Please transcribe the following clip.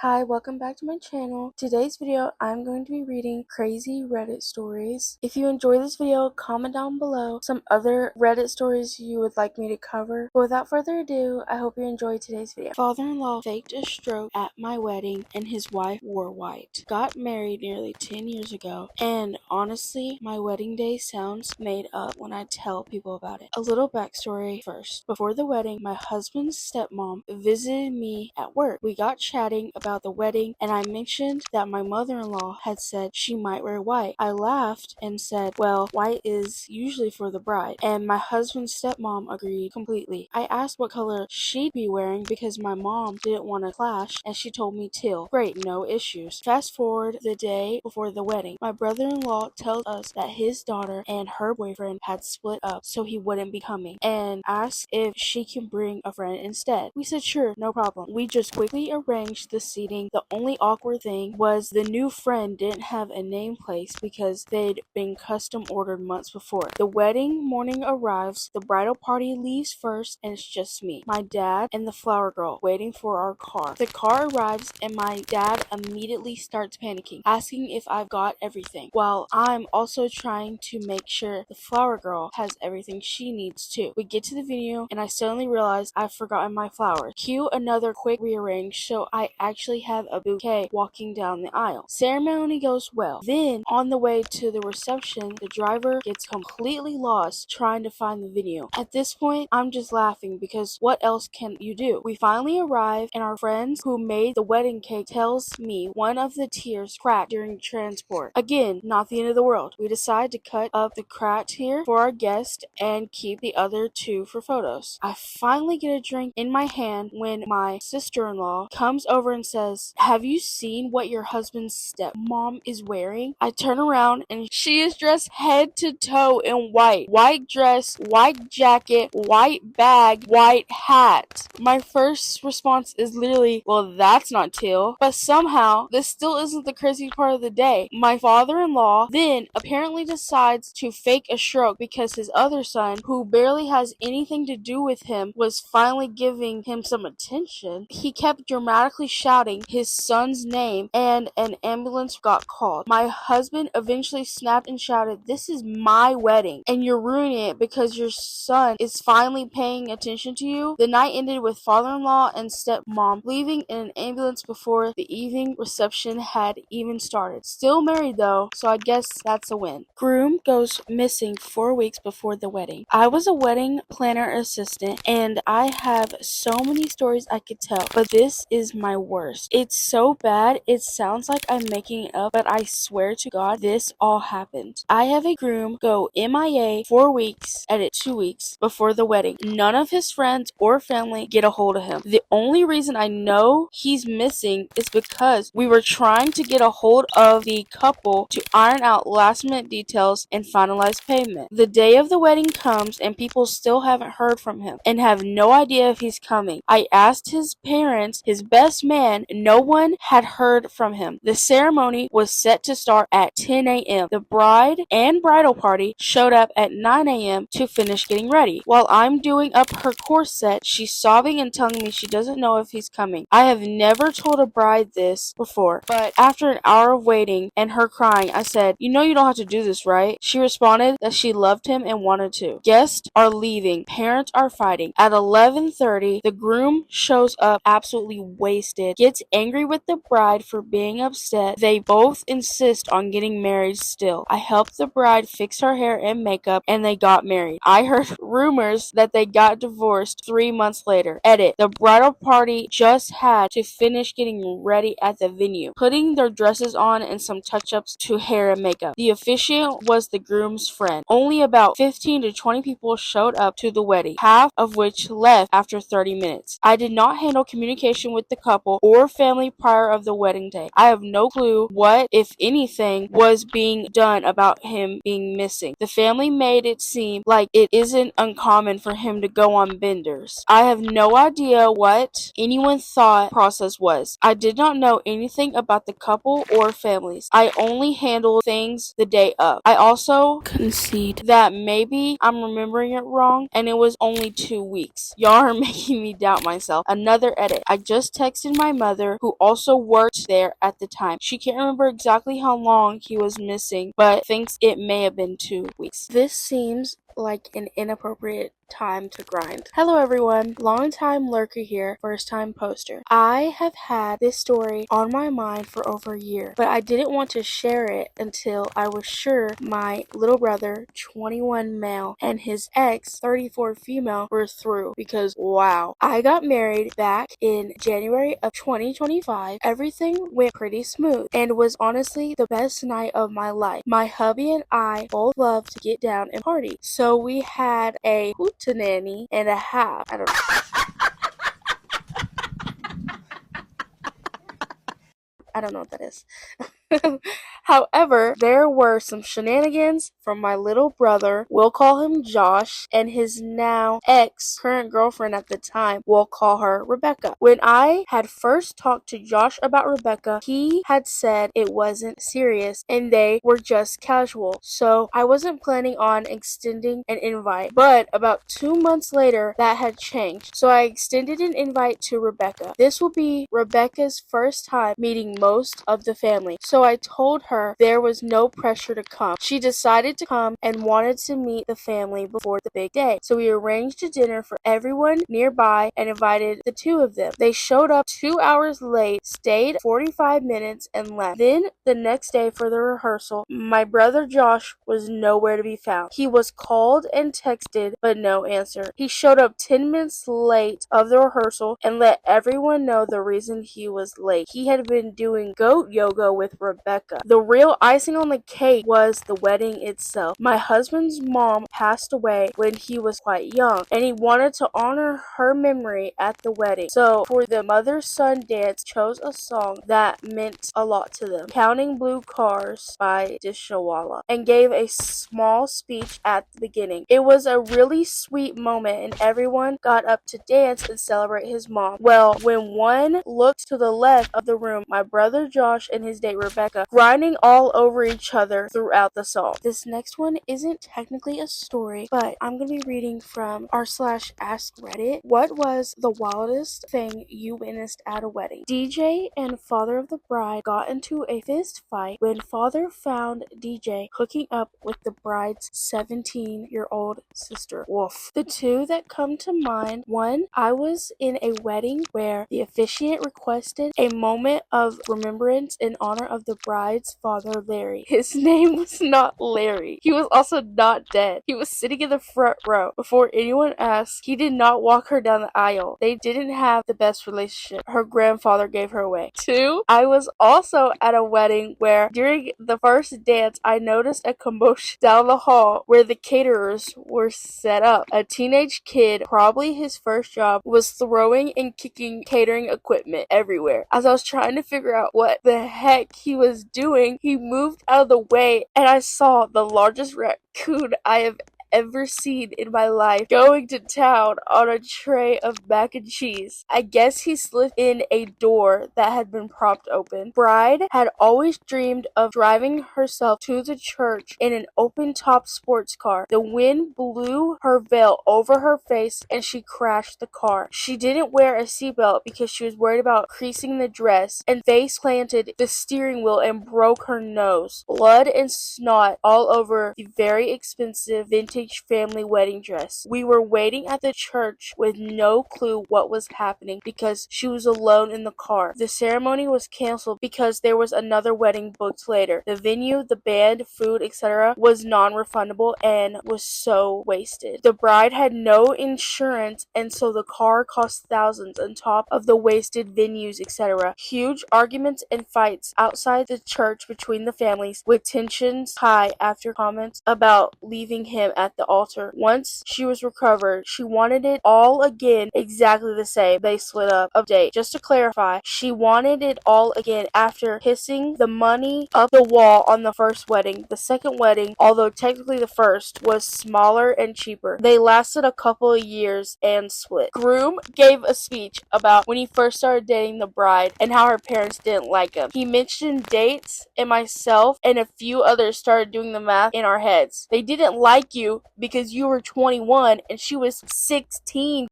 Hi, welcome back to my channel. Today's video, I'm going to be reading crazy Reddit stories. If you enjoy this video, comment down below some other Reddit stories you would like me to cover. But without further ado, I hope you enjoy today's video. Father-in-law faked a stroke at my wedding and his wife wore white. Got married nearly 10 years ago, and honestly, my wedding day sounds made up when I tell people about it. A little backstory first. Before the wedding, my husband's stepmom visited me at work. We got chatting about the wedding, and I mentioned that my mother-in-law had said she might wear white. I laughed and said, well, white is usually for the bride, and my husband's stepmom agreed completely. I asked what color she'd be wearing because my mom didn't want to clash, and she told me teal. Great, no issues. Fast forward the day before the wedding. My brother-in-law tells us that his daughter and her boyfriend had split up, so he wouldn't be coming, and asked if she can bring a friend instead. We said sure, no problem. We just quickly arranged the seating. The only awkward thing was the new friend didn't have a name place because they'd been custom ordered months before. The wedding morning arrives, the bridal party leaves first, and it's just me, my dad, and the flower girl waiting for our car. The car arrives and my dad immediately starts panicking, asking if I've got everything, while I'm also trying to make sure the flower girl has everything she needs too. We get to the venue and I suddenly realize I've forgotten my flowers. Cue another quick rearrange so I actually have a bouquet walking down the aisle. Ceremony goes well. Then, on the way to the reception, the driver gets completely lost trying to find the venue. At this point, I'm just laughing because what else can you do? We finally arrive and our friends who made the wedding cake tells me one of the tiers cracked during transport. Again, not the end of the world. We decide to cut up the cracked tier for our guest and keep the other two for photos. I finally get a drink in my hand when my sister-in-law comes over and says, have you seen what your husband's stepmom is wearing? I turn around and she is dressed head to toe in white. White dress, white jacket, white bag, white hat. My first response is literally, well, that's not teal. But somehow, this still isn't the crazy part of the day. My father-in-law then apparently decides to fake a stroke because his other son, who barely has anything to do with him, was finally giving him some attention. He kept dramatically shouting his son's name and an ambulance got called. My husband eventually snapped and shouted, this is my wedding and you're ruining it because your son is finally paying attention to you. The night ended with father-in-law and stepmom leaving in an ambulance before the evening reception had even started. Still married though, so I guess that's a win. Groom goes missing 4 weeks before the wedding. I was a wedding planner assistant and I have so many stories I could tell, but this is my worst. It's so bad, it sounds like I'm making it up, but I swear to God, this all happened. I have a groom go MIA 4 weeks, edit 2 weeks, before the wedding. None of his friends or family get a hold of him. The only reason I know he's missing is because we were trying to get a hold of the couple to iron out last minute details and finalize payment. The day of the wedding comes and people still haven't heard from him and have no idea if he's coming. I asked his parents, his best man, no one had heard from him. The ceremony was set to start at 10 a.m. The bride and bridal party showed up at 9 a.m. to finish getting ready. While I'm doing up her corset, she's sobbing and telling me she doesn't know if he's coming. I have never told a bride this before, but after an hour of waiting and her crying, I said, you know you don't have to do this, right? She responded that she loved him and wanted to. Guests are leaving. Parents are fighting. At 11:30, the groom shows up absolutely wasted, gets angry with the bride for being upset. They both insist on getting married still. I helped the bride fix her hair and makeup and they got married. I heard rumors that they got divorced 3 months later. Edit. The bridal party just had to finish getting ready at the venue, putting their dresses on and some touch-ups to hair and makeup. The officiant was the groom's friend. Only about 15 to 20 people showed up to the wedding, half of which left after 30 minutes. I did not handle communication with the couple or family prior of the wedding day. I have no clue what, if anything, was being done about him being missing. The family made it seem like it isn't uncommon for him to go on benders. I have no idea what anyone thought process was. I did not know anything about the couple or families. I only handled things the day of. I also concede that maybe I'm remembering it wrong and it was only 2 weeks. Y'all are making me doubt myself. Another edit. I just texted my mother mother who also worked there at the time. She can't remember exactly how long he was missing, but thinks it may have been 2 weeks. This seems like an inappropriate time to grind. Hello everyone, long time lurker here, first time poster. I have had this story on my mind for over a year, but I didn't want to share it until I was sure my little brother, 21 male, and his ex, 34 female, were through, because wow. I got married back in January of 2025. Everything went pretty smooth and was honestly the best night of my life. My hubby and I both love to get down and party, so we had a hootenanny and a half. I don't know what that is. However, there were some shenanigans from my little brother, we'll call him Josh, and his now current girlfriend at the time, we'll call her Rebecca. When I had first talked to Josh about Rebecca, he had said it wasn't serious and they were just casual, so I wasn't planning on extending an invite. But about 2 months later, that had changed, so I extended an invite to Rebecca. This will be Rebecca's first time meeting most of the family, so I told her there was no pressure to come. She decided to come and wanted to meet the family before the big day, so we arranged a dinner for everyone nearby and invited the two of them. They showed up 2 hours late, stayed 45 minutes, and left. Then the next day for the rehearsal, my brother Josh was nowhere to be found. He was called and texted, but no answer. He showed up 10 minutes late of the rehearsal and let everyone know the reason he was late. He had been doing goat yoga with Rebecca. The real icing on the cake was the wedding itself. My husband's mom passed away when he was quite young, and he wanted to honor her memory at the wedding. So for the mother-son dance, chose a song that meant a lot to them, Counting Blue Cars by Dishawala, and gave a small speech at the beginning. It was a really sweet moment and everyone got up to dance and celebrate his mom. Well, when one looked to the left of the room, my brother Josh and his date Rebecca grinding all over each other throughout the song. This next one isn't technically a story, but I'm going to be reading from r/ask Reddit. What was the wildest thing you witnessed at a wedding? DJ and father of the bride got into a fist fight when father found DJ hooking up with the bride's 17-year-old sister. Woof. The two that come to mind: one, I was in a wedding where the officiant requested a moment of remembrance in honor of the bride's father, Larry. His name was not Larry. He was also not dead. He was sitting in the front row. Before anyone asked, he did not walk her down the aisle. They didn't have the best relationship. Her grandfather gave her away. Two, I was also at a wedding where during the first dance, I noticed a commotion down the hall where the caterers were set up. A teenage kid, probably his first job, was throwing and kicking catering equipment everywhere. As I was trying to figure out what the heck he was doing, he moved out of the way and I saw the largest raccoon I have ever seen in my life going to town on a tray of mac and cheese. I guess he slipped in a door that had been propped open. Bride had always dreamed of driving herself to the church in an open-top sports car. The wind blew her veil over her face and she crashed the car. She didn't wear a seatbelt because she was worried about creasing the dress, and face planted the steering wheel and broke her nose. Blood and snot all over the very expensive vintage family wedding dress. We were waiting at the church with no clue what was happening because she was alone in the car. The ceremony was canceled because there was another wedding booked later. The venue, the band, food, etc. was non-refundable and was so wasted. The bride had no insurance, and so the car cost thousands on top of the wasted venues, etc. Huge arguments and fights outside the church between the families, with tensions high after comments about leaving him at the altar. Once she was recovered, she wanted it all again exactly the same. They split up. Update. Just to clarify, she wanted it all again after pissing the money up the wall on the first wedding. The second wedding, although technically the first, was smaller and cheaper. They lasted a couple of years and split. Groom gave a speech about when he first started dating the bride and how her parents didn't like him. He mentioned dates, and myself and a few others started doing the math in our heads. They didn't like you because you were 21 and she was 16.